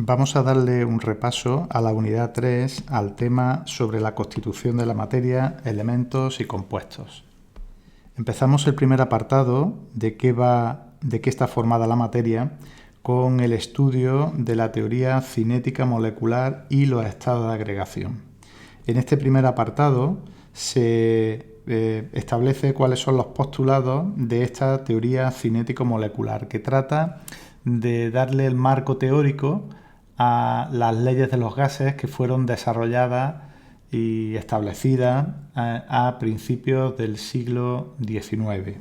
Vamos a darle un repaso a la unidad 3 al tema sobre la constitución de la materia, elementos y compuestos. Empezamos el primer apartado de qué está formada la materia con el estudio de la teoría cinética molecular y los estados de agregación. En este primer apartado se establece cuáles son los postulados de esta teoría cinético-molecular, que trata de darle el marco teórico a las leyes de los gases que fueron desarrolladas y establecidas a principios del siglo XIX.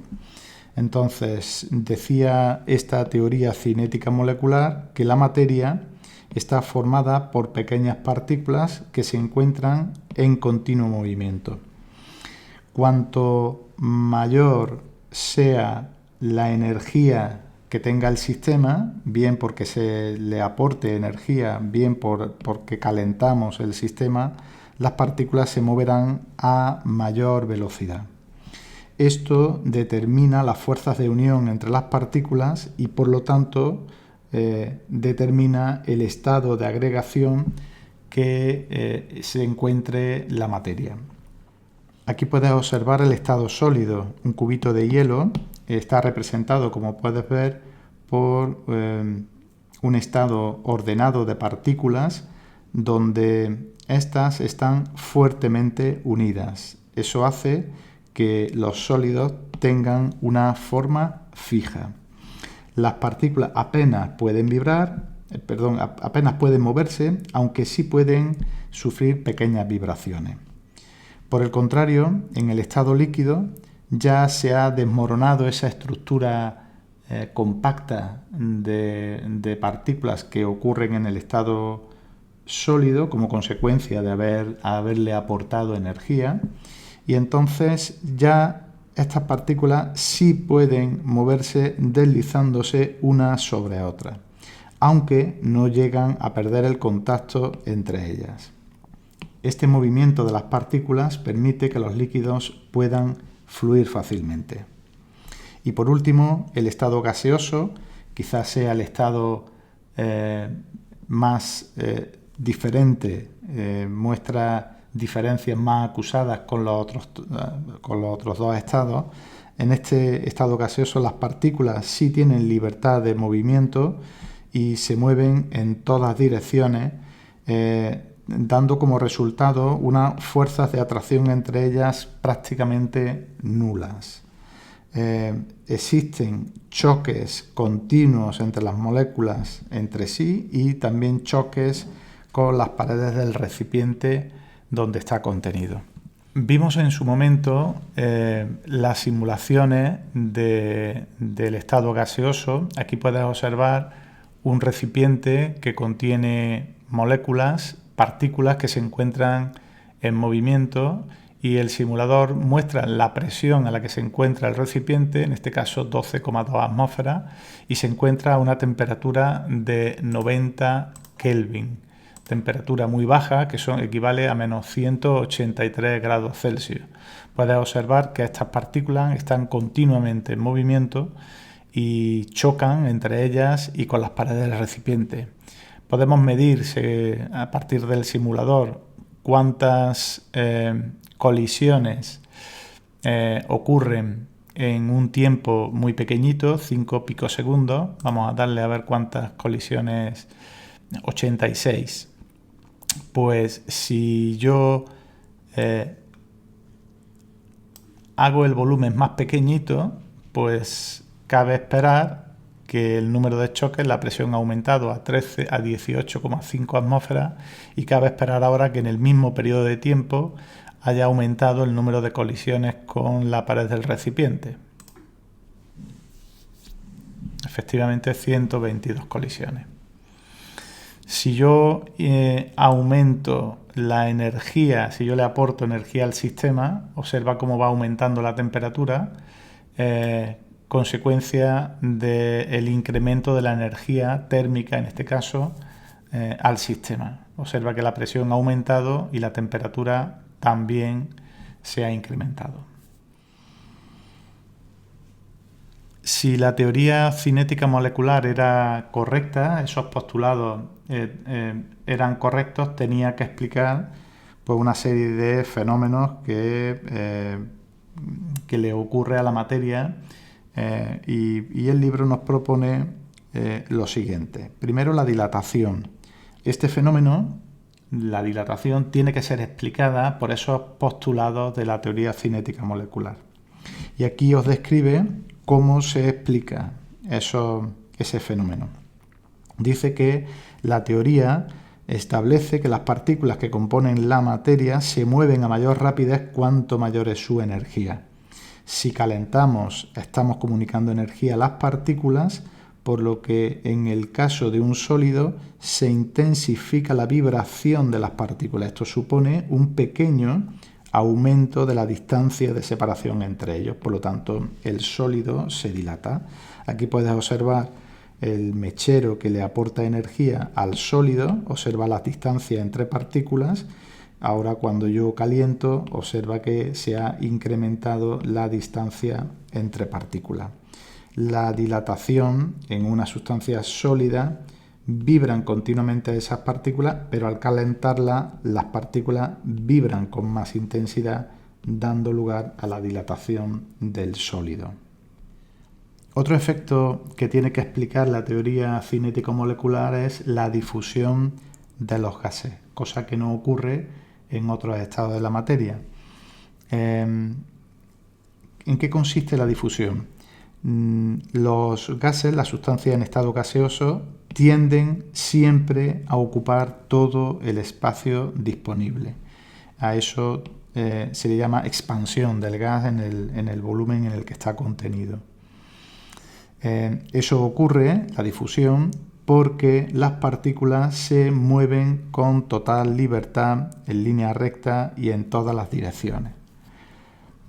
Entonces, decía esta teoría cinética molecular que la materia está formada por pequeñas partículas que se encuentran en continuo movimiento. Cuanto mayor sea la energía que tenga el sistema, bien porque se le aporte energía, bien porque calentamos el sistema, las partículas se moverán a mayor velocidad. Esto determina las fuerzas de unión entre las partículas y, por lo tanto, determina el estado de agregación que se encuentre la materia. Aquí puedes observar el estado sólido. Un cubito de hielo está representado, como puedes ver, por un estado ordenado de partículas donde éstas están fuertemente unidas. Eso hace que los sólidos tengan una forma fija. Las partículas apenas pueden moverse, aunque sí pueden sufrir pequeñas vibraciones. Por el contrario, en el estado líquido ya se ha desmoronado esa estructura compacta de partículas que ocurren en el estado sólido como consecuencia de haberle aportado energía, y entonces ya estas partículas sí pueden moverse deslizándose una sobre otra, aunque no llegan a perder el contacto entre ellas. Este movimiento de las partículas permite que los líquidos puedan fluir fácilmente. Y por último, el estado gaseoso, quizás sea el estado más diferente, muestra diferencias más acusadas con los otros dos estados. En este estado gaseoso las partículas sí tienen libertad de movimiento y se mueven en todas direcciones, dando como resultado unas fuerzas de atracción entre ellas prácticamente nulas. Existen choques continuos entre las moléculas entre sí y también choques con las paredes del recipiente donde está contenido. Vimos en su momento las simulaciones del estado gaseoso. Aquí puedes observar un recipiente que contiene moléculas, partículas que se encuentran en movimiento, y el simulador muestra la presión a la que se encuentra el recipiente, en este caso 12,2 atmósferas, y se encuentra a una temperatura de 90 Kelvin, temperatura muy baja que equivale a menos 183 grados Celsius. Puedes observar que estas partículas están continuamente en movimiento y chocan entre ellas y con las paredes del recipiente. Podemos medir a partir del simulador cuántas colisiones ocurren en un tiempo muy pequeñito, 5 picosegundos. Vamos a darle a ver cuántas colisiones. 86. Pues si yo hago el volumen más pequeñito, pues cabe esperar que el número de choques, la presión ha aumentado a 18,5 atmósferas, y cabe esperar ahora que en el mismo periodo de tiempo haya aumentado el número de colisiones con la pared del recipiente. Efectivamente, 122 colisiones. Si yo aumento la energía, si yo le aporto energía al sistema, observa cómo va aumentando la temperatura, consecuencia del incremento de la energía térmica, en este caso, al sistema. Observa que la presión ha aumentado y la temperatura también se ha incrementado. Si la teoría cinética molecular era correcta, esos postulados eran correctos, tenía que explicar pues, una serie de fenómenos que le ocurre a la materia y el libro nos propone lo siguiente. Primero, la dilatación. Este fenómeno, la dilatación, tiene que ser explicada por esos postulados de la teoría cinética molecular. Y aquí os describe cómo se explica ese fenómeno. Dice que la teoría establece que las partículas que componen la materia se mueven a mayor rapidez cuanto mayor es su energía. Si calentamos, estamos comunicando energía a las partículas, por lo que en el caso de un sólido se intensifica la vibración de las partículas. Esto supone un pequeño aumento de la distancia de separación entre ellos, por lo tanto el sólido se dilata. Aquí puedes observar el mechero que le aporta energía al sólido, observa la distancia entre partículas. Ahora cuando yo caliento, observa que se ha incrementado la distancia entre partículas. La dilatación en una sustancia sólida vibran continuamente esas partículas, pero al calentarla las partículas vibran con más intensidad, dando lugar a la dilatación del sólido. Otro efecto que tiene que explicar la teoría cinético-molecular es la difusión de los gases, cosa que no ocurre en otros estados de la materia. ¿En qué consiste la difusión? Los gases, las sustancias en estado gaseoso, tienden siempre a ocupar todo el espacio disponible. A eso se le llama expansión del gas en el volumen en el que está contenido. Eso ocurre, la difusión, porque las partículas se mueven con total libertad en línea recta y en todas las direcciones.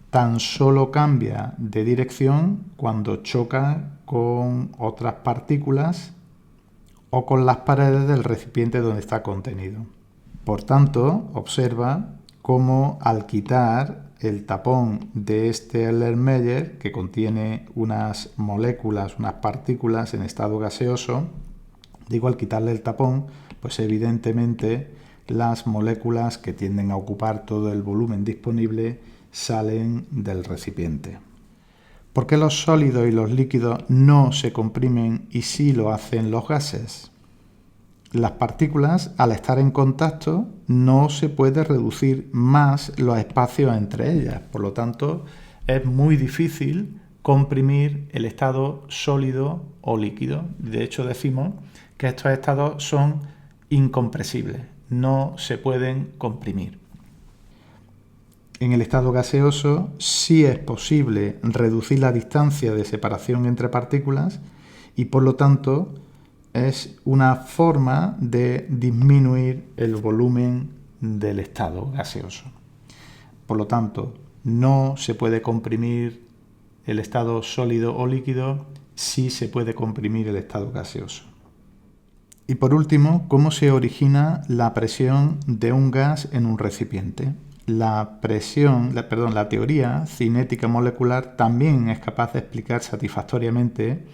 Tan solo cambia de dirección cuando choca con otras partículas o con las paredes del recipiente donde está contenido. Por tanto, observa cómo al quitar el tapón de este Erlenmeyer, que contiene unas moléculas, unas partículas en estado gaseoso, al quitarle el tapón, pues evidentemente las moléculas que tienden a ocupar todo el volumen disponible salen del recipiente. ¿Por qué los sólidos y los líquidos no se comprimen y sí lo hacen los gases? Las partículas, al estar en contacto, no se puede reducir más los espacios entre ellas. Por lo tanto, es muy difícil comprimir el estado sólido o líquido. De hecho, decimos que estos estados son incompresibles, no se pueden comprimir. En el estado gaseoso sí es posible reducir la distancia de separación entre partículas y por lo tanto es una forma de disminuir el volumen del estado gaseoso. Por lo tanto, no se puede comprimir el estado sólido o líquido, sí se puede comprimir el estado gaseoso. Y por último, ¿cómo se origina la presión de un gas en un recipiente? La teoría cinética molecular también es capaz de explicar satisfactoriamente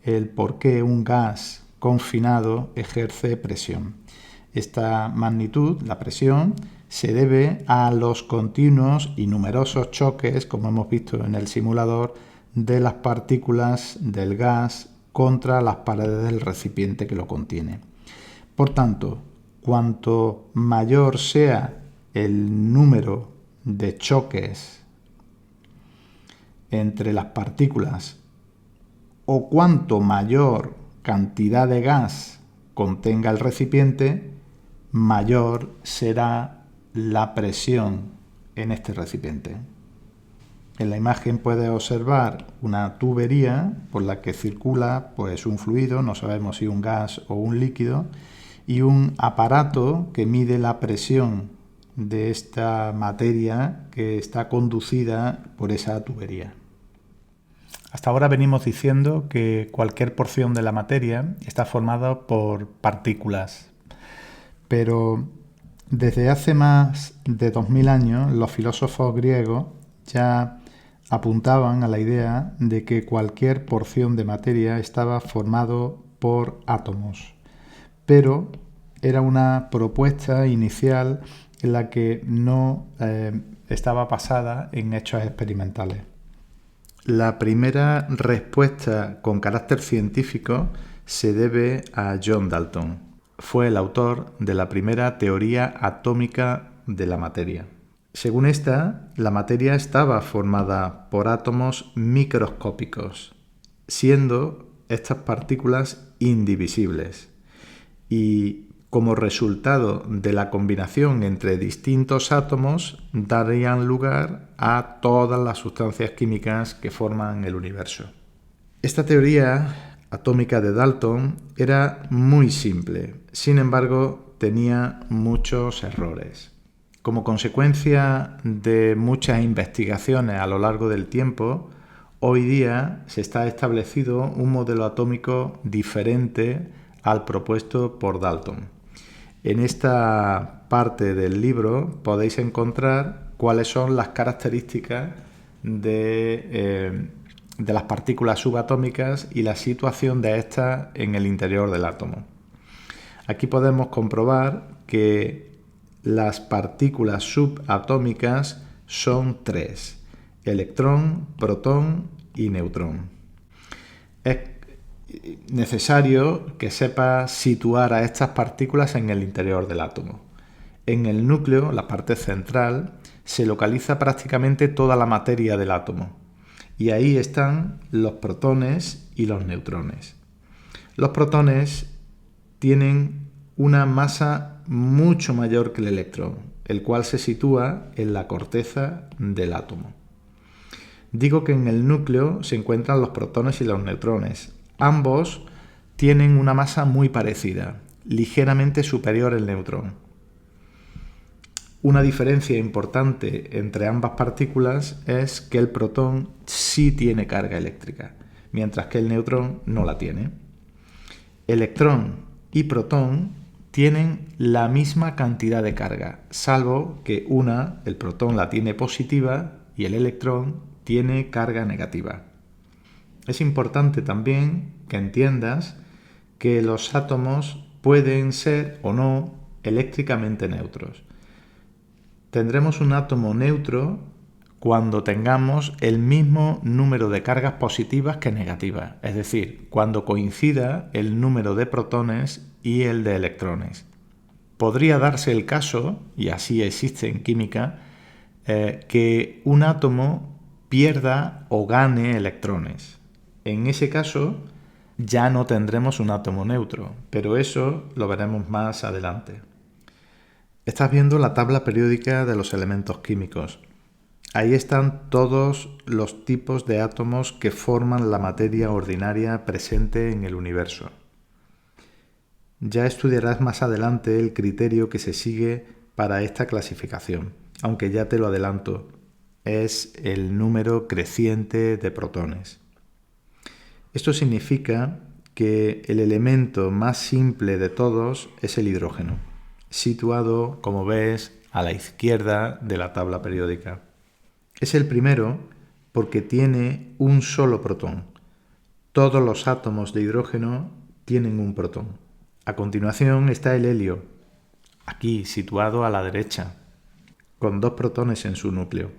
el por qué un gas confinado ejerce presión. Esta magnitud, la presión, se debe a los continuos y numerosos choques, como hemos visto en el simulador, de las partículas del gas contra las paredes del recipiente que lo contiene. Por tanto, cuanto mayor sea el número de choques entre las partículas o cuanto mayor cantidad de gas contenga el recipiente, mayor será la presión en este recipiente. En la imagen puedes observar una tubería por la que circula pues, un fluido, no sabemos si un gas o un líquido, y un aparato que mide la presión de esta materia que está conducida por esa tubería. Hasta ahora venimos diciendo que cualquier porción de la materia está formada por partículas, pero desde hace más de 2000 años los filósofos griegos ya apuntaban a la idea de que cualquier porción de materia estaba formado por átomos, pero era una propuesta inicial en la que no estaba basada en hechos experimentales. La primera respuesta con carácter científico se debe a John Dalton. Fue el autor de la primera teoría atómica de la materia. Según esta, la materia estaba formada por átomos microscópicos, siendo estas partículas indivisibles. Y como resultado de la combinación entre distintos átomos, darían lugar a todas las sustancias químicas que forman el universo. Esta teoría atómica de Dalton era muy simple, sin embargo, tenía muchos errores. Como consecuencia de muchas investigaciones a lo largo del tiempo, hoy día se está establecido un modelo atómico diferente al propuesto por Dalton. En esta parte del libro podéis encontrar cuáles son las características de las partículas subatómicas y la situación de estas en el interior del átomo. Aquí podemos comprobar que las partículas subatómicas son tres: electrón, protón y neutrón. Es necesario que sepas situar a estas partículas en el interior del átomo. En el núcleo, la parte central, se localiza prácticamente toda la materia del átomo, y ahí están los protones y los neutrones. Los protones tienen una masa mucho mayor que el electrón, el cual se sitúa en la corteza del átomo. Digo que en el núcleo se encuentran los protones y los neutrones. Ambos tienen una masa muy parecida, ligeramente superior al neutrón. Una diferencia importante entre ambas partículas es que el protón sí tiene carga eléctrica, mientras que el neutrón no la tiene. Electrón y protón tienen la misma cantidad de carga, salvo que el protón la tiene positiva y el electrón tiene carga negativa. Es importante también que entiendas que los átomos pueden ser o no eléctricamente neutros. Tendremos un átomo neutro cuando tengamos el mismo número de cargas positivas que negativas, es decir, cuando coincida el número de protones y el de electrones. Podría darse el caso, y así existe en química, que un átomo pierda o gane electrones. En ese caso ya no tendremos un átomo neutro, pero eso lo veremos más adelante. Estás viendo la tabla periódica de los elementos químicos. Ahí están todos los tipos de átomos que forman la materia ordinaria presente en el universo. Ya estudiarás más adelante el criterio que se sigue para esta clasificación, aunque ya te lo adelanto, es el número creciente de protones. Esto significa que el elemento más simple de todos es el hidrógeno, situado, como ves, a la izquierda de la tabla periódica. Es el primero porque tiene un solo protón. Todos los átomos de hidrógeno tienen un protón. A continuación está el helio, aquí situado a la derecha, con 2 protones en su núcleo.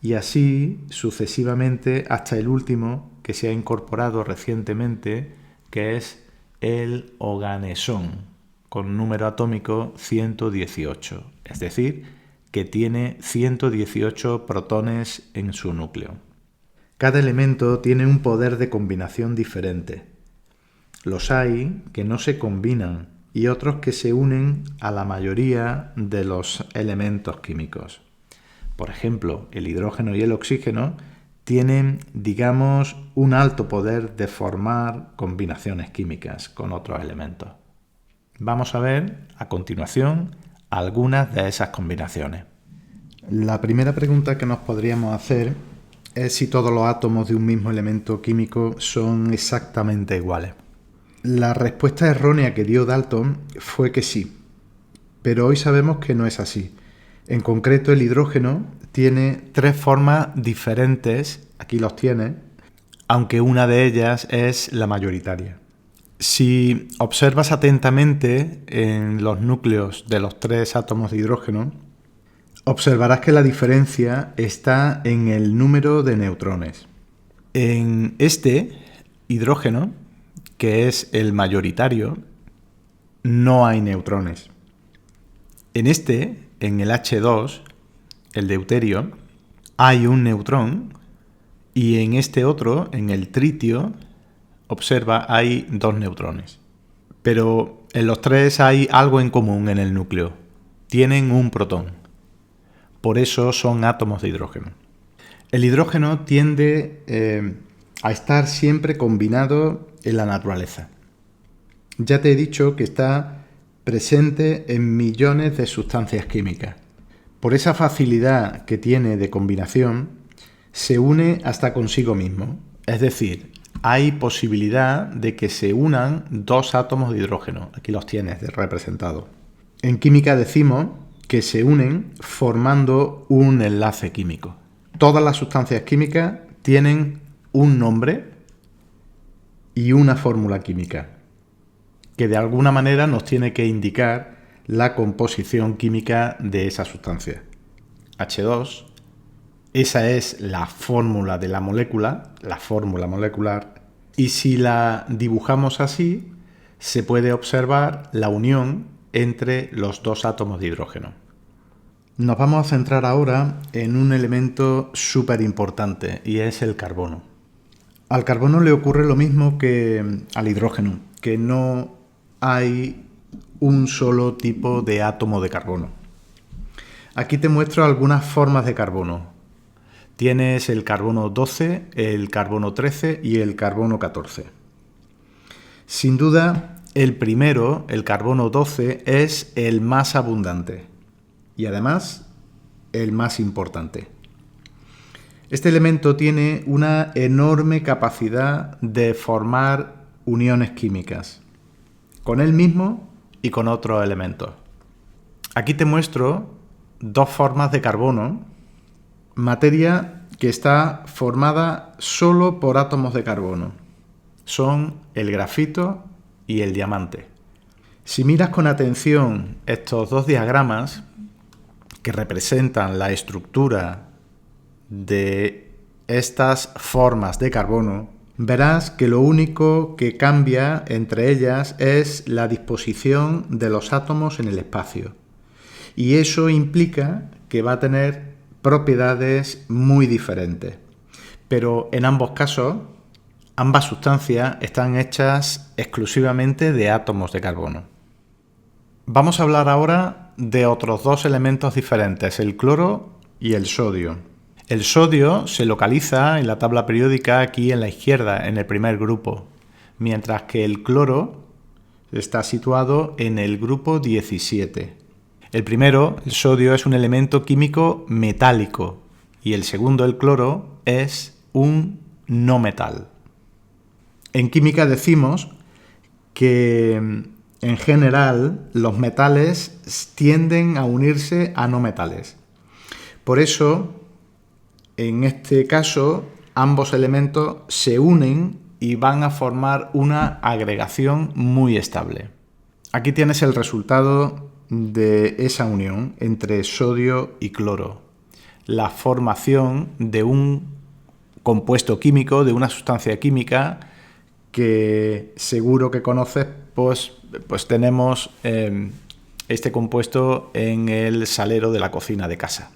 Y así sucesivamente hasta el último que se ha incorporado recientemente, que es el oganesón, con número atómico 118, es decir, que tiene 118 protones en su núcleo. Cada elemento tiene un poder de combinación diferente. Los hay que no se combinan y otros que se unen a la mayoría de los elementos químicos. Por ejemplo, el hidrógeno y el oxígeno tienen, digamos, un alto poder de formar combinaciones químicas con otros elementos. Vamos a ver, a continuación, algunas de esas combinaciones. La primera pregunta que nos podríamos hacer es si todos los átomos de un mismo elemento químico son exactamente iguales. La respuesta errónea que dio Dalton fue que sí, pero hoy sabemos que no es así. En concreto, el hidrógeno tiene tres formas diferentes, aquí los tiene, aunque una de ellas es la mayoritaria. Si observas atentamente en los núcleos de los tres átomos de hidrógeno, observarás que la diferencia está en el número de neutrones. En este hidrógeno, que es el mayoritario, no hay neutrones. En el H2, el deuterio, hay un neutrón, y en este otro, en el tritio, observa, hay dos neutrones. Pero en los tres hay algo en común en el núcleo. Tienen un protón. Por eso son átomos de hidrógeno. El hidrógeno tiende a estar siempre combinado en la naturaleza. Ya te he dicho que está presente en millones de sustancias químicas. Por esa facilidad que tiene de combinación, se une hasta consigo mismo. Es decir, hay posibilidad de que se unan dos átomos de hidrógeno. Aquí los tienes representados. En química decimos que se unen formando un enlace químico. Todas las sustancias químicas tienen un nombre y una fórmula química, que de alguna manera nos tiene que indicar la composición química de esa sustancia. H2, esa es la fórmula de la molécula, la fórmula molecular, y si la dibujamos así, se puede observar la unión entre los dos átomos de hidrógeno. Nos vamos a centrar ahora en un elemento súper importante, y es el carbono. Al carbono le ocurre lo mismo que al hidrógeno, que no hay un solo tipo de átomo de carbono. Aquí te muestro algunas formas de carbono. Tienes el carbono 12, el carbono 13 y el carbono 14. Sin duda, el primero, el carbono 12, es el más abundante y además el más importante. Este elemento tiene una enorme capacidad de formar uniones químicas, con él mismo y con otros elementos. Aquí te muestro dos formas de carbono, materia que está formada solo por átomos de carbono. Son el grafito y el diamante. Si miras con atención estos dos diagramas que representan la estructura de estas formas de carbono, verás que lo único que cambia entre ellas es la disposición de los átomos en el espacio. Y eso implica que va a tener propiedades muy diferentes. Pero en ambos casos, ambas sustancias están hechas exclusivamente de átomos de carbono. Vamos a hablar ahora de otros dos elementos diferentes, el cloro y el sodio. El sodio se localiza en la tabla periódica aquí en la izquierda, en el primer grupo, mientras que el cloro está situado en el grupo 17. El primero, el sodio, es un elemento químico metálico y el segundo, el cloro, es un no metal. En química decimos que en general los metales tienden a unirse a no metales. Por eso, en este caso, ambos elementos se unen y van a formar una agregación muy estable. Aquí tienes el resultado de esa unión entre sodio y cloro, la formación de un compuesto químico, de una sustancia química que seguro que conoces, pues tenemos este compuesto en el salero de la cocina de casa.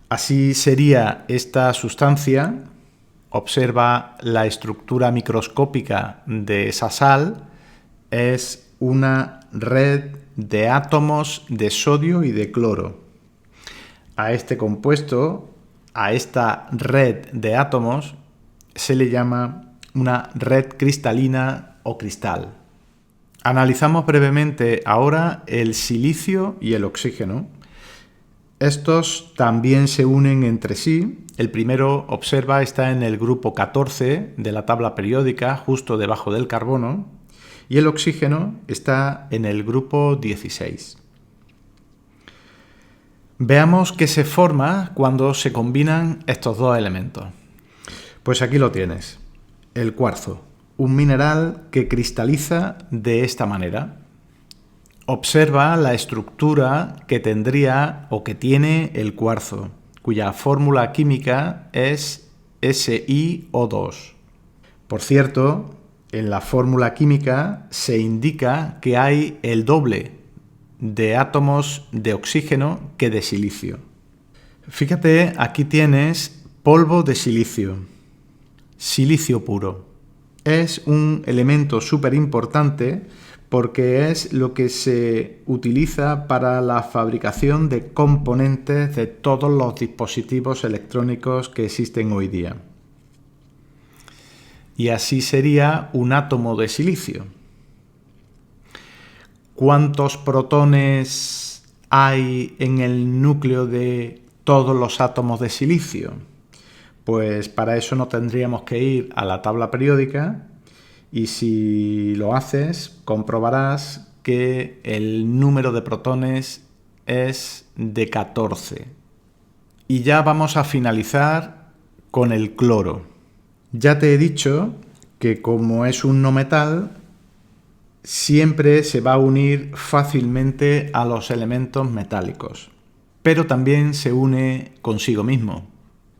Así sería esta sustancia. Observa la estructura microscópica de esa sal. Es una red de átomos de sodio y de cloro. A este compuesto, a esta red de átomos, se le llama una red cristalina o cristal. Analizamos brevemente ahora el silicio y el oxígeno. Estos también se unen entre sí. El primero, observa, está en el grupo 14 de la tabla periódica, justo debajo del carbono, y el oxígeno está en el grupo 16. Veamos qué se forma cuando se combinan estos dos elementos. Pues aquí lo tienes, el cuarzo, un mineral que cristaliza de esta manera. Observa la estructura que tendría o que tiene el cuarzo, cuya fórmula química es SiO2. Por cierto, en la fórmula química se indica que hay el doble de átomos de oxígeno que de silicio. Fíjate, aquí tienes polvo de silicio, silicio puro. Es un elemento súper importante porque es lo que se utiliza para la fabricación de componentes de todos los dispositivos electrónicos que existen hoy día. Y así sería un átomo de silicio. ¿Cuántos protones hay en el núcleo de todos los átomos de silicio? Pues para eso no tendríamos que ir a la tabla periódica y si lo haces comprobarás que el número de protones es de 14. Y ya vamos a finalizar con el cloro. Ya te he dicho que como es un no metal, siempre se va a unir fácilmente a los elementos metálicos, pero también se une consigo mismo.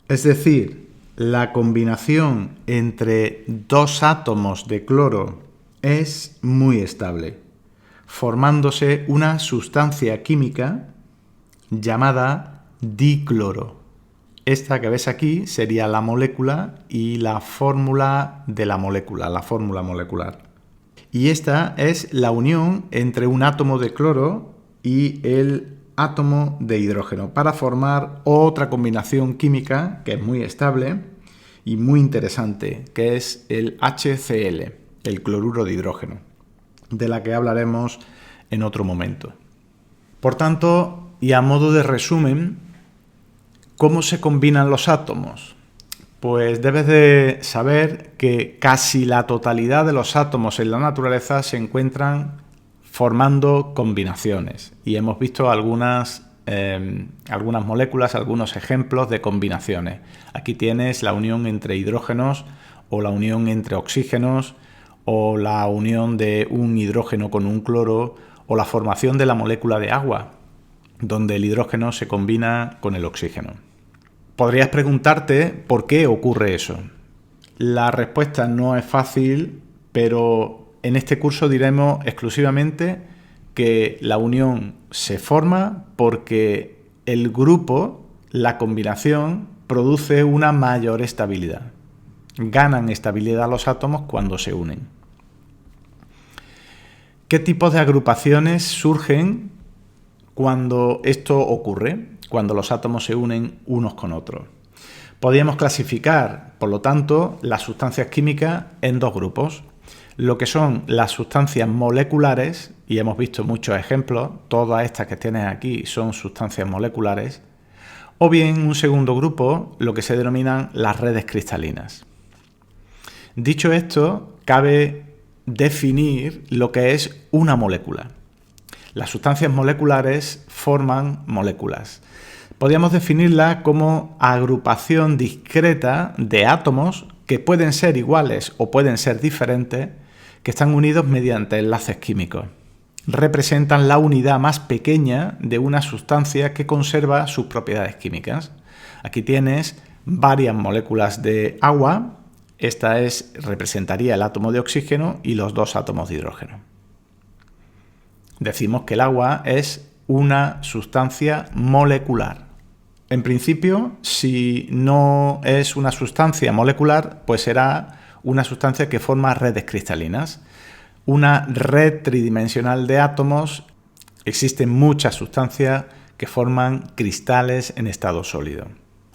Es decir, la combinación entre dos átomos de cloro es muy estable, formándose una sustancia química llamada dicloro. Esta que ves aquí sería la molécula y la fórmula de la molécula, la fórmula molecular. Y esta es la unión entre un átomo de cloro y el átomo de hidrógeno para formar otra combinación química que es muy estable y muy interesante, que es el HCl, el cloruro de hidrógeno, de la que hablaremos en otro momento. Por tanto, y a modo de resumen, ¿cómo se combinan los átomos? Pues debes de saber que casi la totalidad de los átomos en la naturaleza se encuentran formando combinaciones. Y hemos visto algunas moléculas, algunos ejemplos de combinaciones. Aquí tienes la unión entre hidrógenos o la unión entre oxígenos o la unión de un hidrógeno con un cloro o la formación de la molécula de agua, donde el hidrógeno se combina con el oxígeno. Podrías preguntarte por qué ocurre eso. La respuesta no es fácil, pero en este curso diremos exclusivamente que la unión se forma porque el grupo, la combinación, produce una mayor estabilidad. Ganan estabilidad los átomos cuando se unen. ¿Qué tipos de agrupaciones surgen cuando esto ocurre? Cuando los átomos se unen unos con otros. Podríamos clasificar, por lo tanto, las sustancias químicas en dos grupos. Lo que son las sustancias moleculares, y hemos visto muchos ejemplos, todas estas que tienes aquí son sustancias moleculares, o bien un segundo grupo, lo que se denominan las redes cristalinas. Dicho esto, cabe definir lo que es una molécula. Las sustancias moleculares forman moléculas. Podríamos definirla como agrupación discreta de átomos que pueden ser iguales o pueden ser diferentes, que están unidos mediante enlaces químicos. Representan la unidad más pequeña de una sustancia que conserva sus propiedades químicas. Aquí tienes varias moléculas de agua. Esta representaría el átomo de oxígeno y los dos átomos de hidrógeno. Decimos que el agua es una sustancia molecular. En principio, si no es una sustancia molecular, pues será una sustancia que forma redes cristalinas. Una red tridimensional de átomos. Existen muchas sustancias que forman cristales en estado sólido.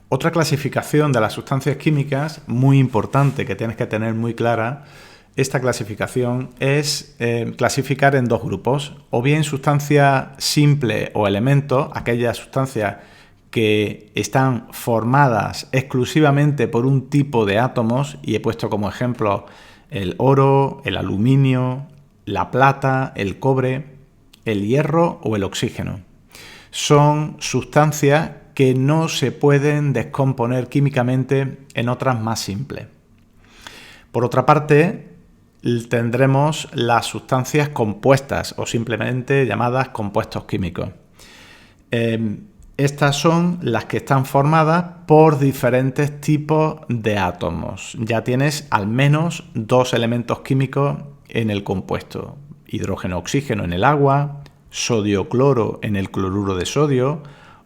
Otra clasificación de las sustancias químicas, muy importante, que tienes que tener muy clara, esta clasificación es clasificar en dos grupos, o bien sustancia simple o elementos, aquellas sustancias que están formadas exclusivamente por un tipo de átomos, y he puesto como ejemplo el oro, el aluminio, la plata, el cobre, el hierro o el oxígeno. Son sustancias que no se pueden descomponer químicamente en otras más simples. Por otra parte, tendremos las sustancias compuestas o simplemente llamadas compuestos químicos. Estas son las que están formadas por diferentes tipos de átomos. Ya tienes al menos 2 elementos químicos en el compuesto: hidrógeno-oxígeno en el agua, sodio-cloro en el cloruro de sodio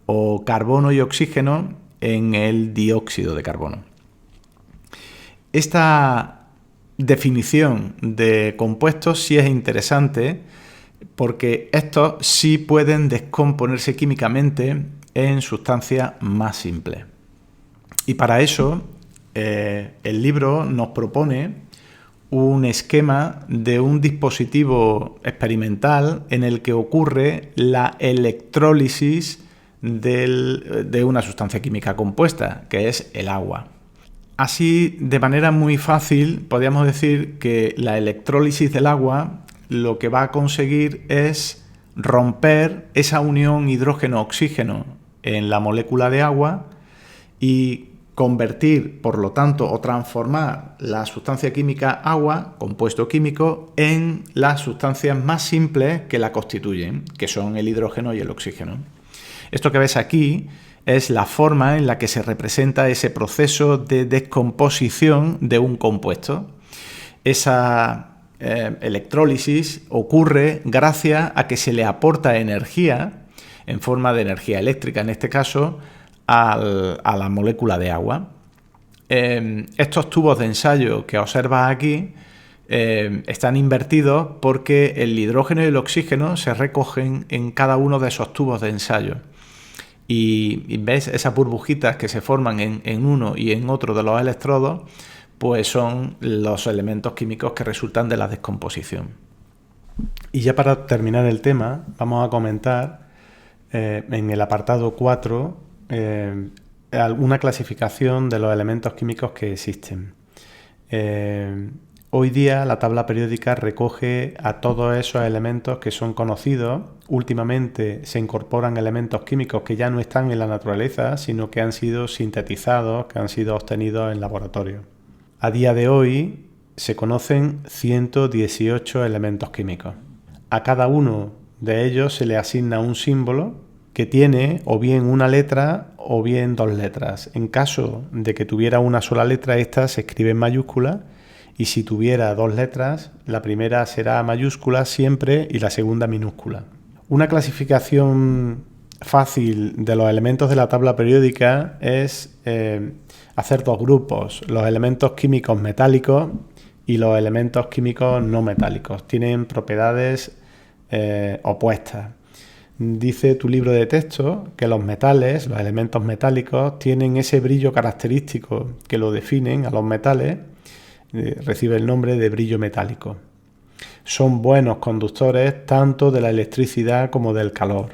o carbono y oxígeno en el dióxido de carbono. Esta definición de compuestos sí es interesante porque estos sí pueden descomponerse químicamente en sustancias más simples. Y para eso el libro nos propone un esquema de un dispositivo experimental en el que ocurre la electrólisis de una sustancia química compuesta, que es el agua. Así, de manera muy fácil, podríamos decir que la electrólisis del agua lo que va a conseguir es romper esa unión hidrógeno-oxígeno en la molécula de agua y convertir, por lo tanto, o transformar la sustancia química agua, compuesto químico, en las sustancias más simples que la constituyen, que son el hidrógeno y el oxígeno. Esto que ves aquí es la forma en la que se representa ese proceso de descomposición de un compuesto. Esa electrólisis ocurre gracias a que se le aporta energía, en forma de energía eléctrica en este caso, a la molécula de agua. Estos tubos de ensayo que observas aquí están invertidos porque el hidrógeno y el oxígeno se recogen en cada uno de esos tubos de ensayo. Y ves esas burbujitas que se forman en uno y en otro de los electrodos, pues son los elementos químicos que resultan de la descomposición. Y ya para terminar el tema, vamos a comentar en el apartado 4 alguna clasificación de los elementos químicos que existen. Hoy día la tabla periódica recoge a todos esos elementos que son conocidos. Últimamente se incorporan elementos químicos que ya no están en la naturaleza, sino que han sido sintetizados, que han sido obtenidos en laboratorio. A día de hoy se conocen 118 elementos químicos. A cada uno de ellos se le asigna un símbolo que tiene o bien una letra o bien 2 letras. En caso de que tuviera una sola letra, esta se escribe en mayúscula. Y si tuviera 2 letras, la primera será mayúscula siempre y la segunda minúscula. Una clasificación fácil de los elementos de la tabla periódica es hacer 2 grupos: los elementos químicos metálicos y los elementos químicos no metálicos. Tienen propiedades opuestas. Dice tu libro de texto que los metales, los elementos metálicos, tienen ese brillo característico que lo definen a los metales. Recibe el nombre de brillo metálico. Son buenos conductores tanto de la electricidad como del calor.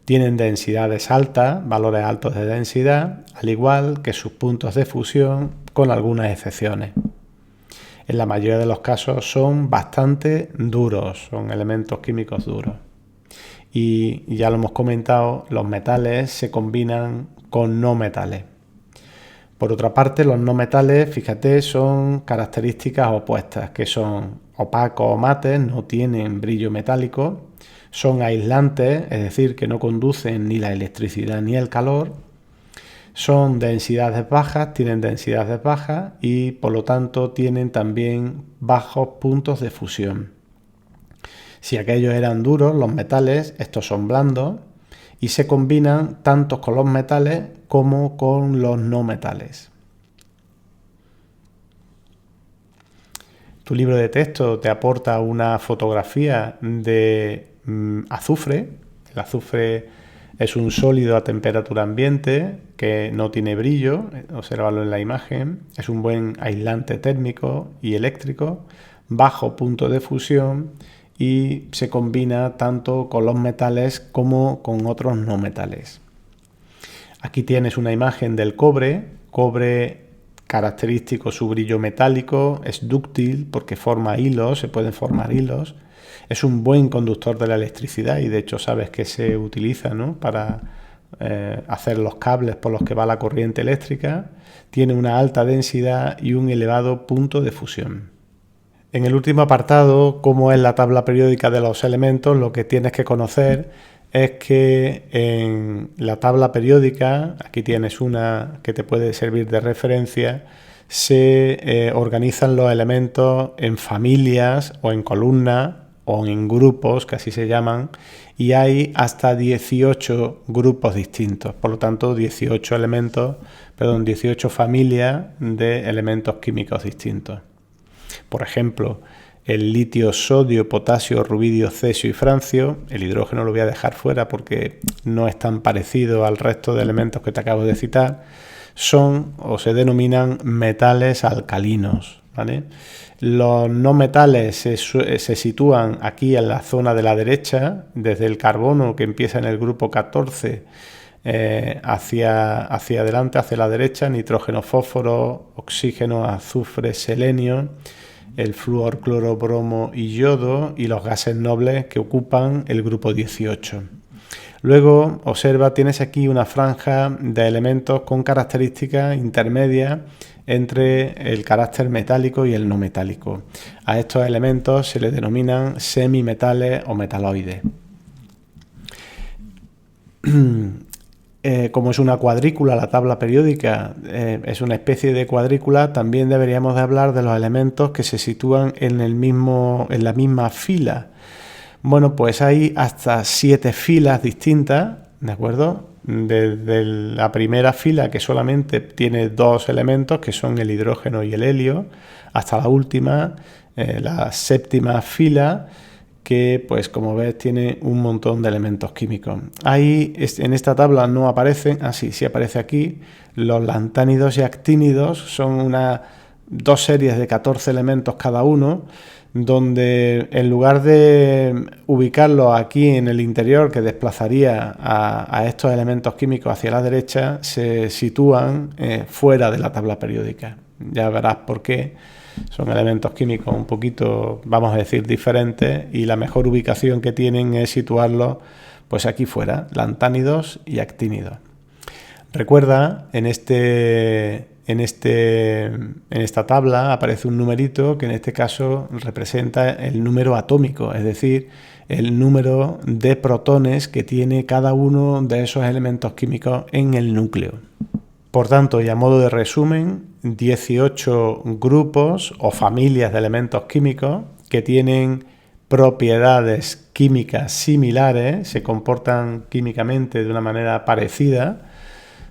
Tienen densidades altas, valores altos de densidad, al igual que sus puntos de fusión, con algunas excepciones. En la mayoría de los casos son bastante duros, son elementos químicos duros. Y ya lo hemos comentado, los metales se combinan con no metales. Por otra parte, los no metales, fíjate, son características opuestas, que son opacos o mates, no tienen brillo metálico, son aislantes, es decir, que no conducen ni la electricidad ni el calor, son densidades bajas, tienen densidades bajas y por lo tanto tienen también bajos puntos de fusión. Si aquellos eran duros, los metales, estos son blandos y se combinan tanto con los metales como con los no metales. Tu libro de texto te aporta una fotografía de azufre. El azufre es un sólido a temperatura ambiente que no tiene brillo, obsérvalo en la imagen. Es un buen aislante térmico y eléctrico, bajo punto de fusión y se combina tanto con los metales como con otros no metales. Aquí tienes una imagen del cobre característico su brillo metálico, es dúctil porque forma hilos, se pueden formar hilos, es un buen conductor de la electricidad y de hecho sabes que se utiliza, ¿no?, para hacer los cables por los que va la corriente eléctrica, tiene una alta densidad y un elevado punto de fusión. En el último apartado, cómo es la tabla periódica de los elementos, lo que tienes que conocer es que en la tabla periódica, aquí tienes una que te puede servir de referencia, se organizan los elementos en familias o en columnas o en grupos, que así se llaman, y hay hasta 18 grupos distintos, por lo tanto 18 familias de elementos químicos distintos. Por ejemplo, el litio, sodio, potasio, rubidio, cesio y francio. El hidrógeno lo voy a dejar fuera porque no es tan parecido al resto de elementos que te acabo de citar. Son o se denominan metales alcalinos, ¿vale? Los no metales se sitúan aquí en la zona de la derecha, desde el carbono, que empieza en el grupo 14, hacia adelante, hacia la derecha, nitrógeno, fósforo, oxígeno, azufre, selenio, el flúor, cloro, bromo y yodo, y los gases nobles que ocupan el grupo 18. Luego, observa, tienes aquí una franja de elementos con características intermedias entre el carácter metálico y el no metálico. A estos elementos se les denominan semimetales o metaloides. Como es una cuadrícula, la tabla periódica es una especie de cuadrícula, también deberíamos de hablar de los elementos que se sitúan en la misma fila. Bueno, pues hay hasta 7 filas distintas, ¿de acuerdo? Desde la primera fila, que solamente tiene 2 elementos, que son el hidrógeno y el helio, hasta la última, la séptima fila, que, pues como ves, tiene un montón de elementos químicos. Ahí en esta tabla no aparecen, sí aparece aquí, los lantánidos y actínidos. Son dos series de 14 elementos cada uno, donde en lugar de ubicarlos aquí en el interior, que desplazaría a estos elementos químicos hacia la derecha, se sitúan fuera de la tabla periódica. Ya verás por qué. Son elementos químicos un poquito, vamos a decir, diferentes, y la mejor ubicación que tienen es situarlos pues aquí fuera, lantánidos y actínidos. Recuerda, en esta tabla aparece un numerito que en este caso representa el número atómico, es decir, el número de protones que tiene cada uno de esos elementos químicos en el núcleo. Por tanto, y a modo de resumen, 18 grupos o familias de elementos químicos que tienen propiedades químicas similares, se comportan químicamente de una manera parecida,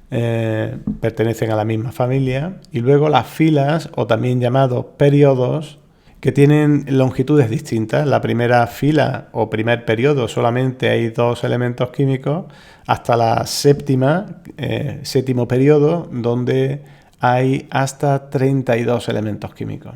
pertenecen a la misma familia, y luego las filas, o también llamados periodos, que tienen longitudes distintas. La primera fila o primer periodo solamente hay 2 elementos químicos, hasta la séptimo periodo, donde hay hasta 32 elementos químicos.